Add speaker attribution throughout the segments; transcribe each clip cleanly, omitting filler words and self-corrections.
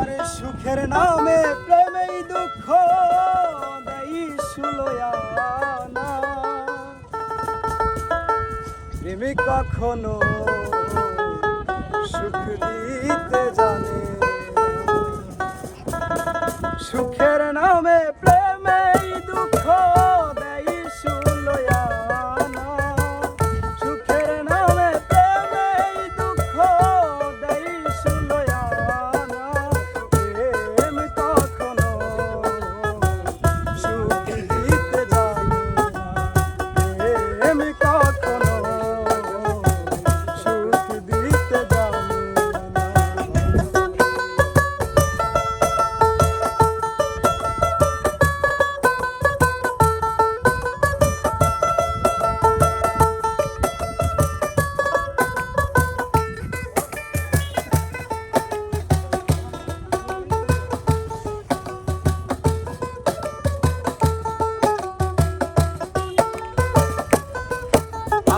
Speaker 1: আরে সুখের নামে প্রেমেই দুঃখ দেই সুলয়ানা। প্রেমিক কখনো সুখ দিতে জানে, সুখের নামে প্রেমেই দুঃখ দেই সুলয়ানা। সুখের নামে প্রেমেই দুঃখ দেই সুলয়ানা। প্রেম কখনো সুখ দিতে জানে না, প্রেম কখনো সুখ দিতে জানে না।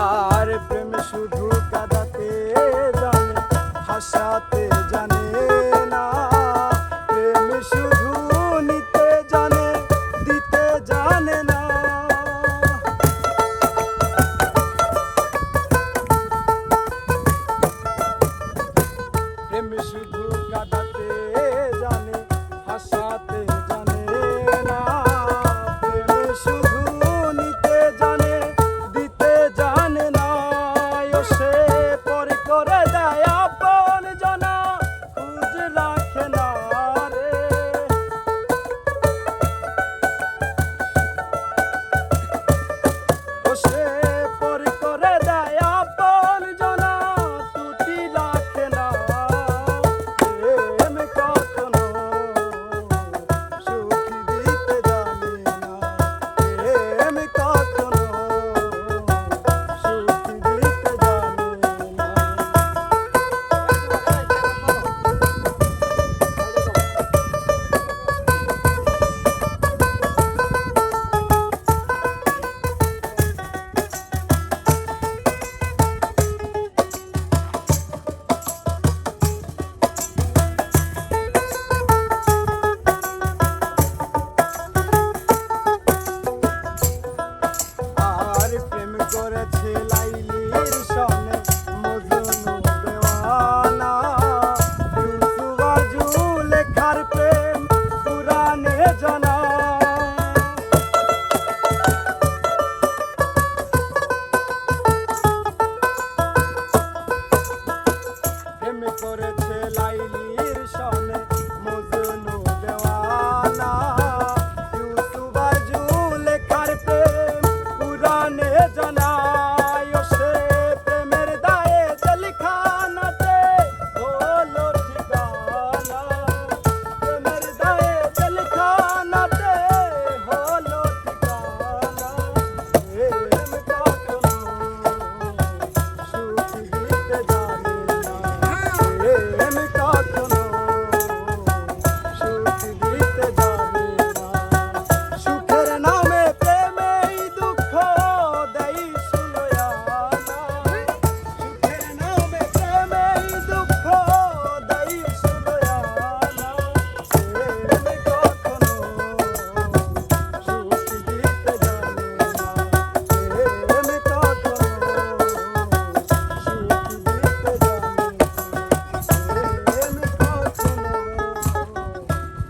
Speaker 1: আর প্রেম শুধু কাঁদাতে জানে, হাসাতে জানে না। প্রেম শুধু নিতে জানে, দিতে জানে না। প্রেম শুধু কাঁদাতে জানে, হাসাতে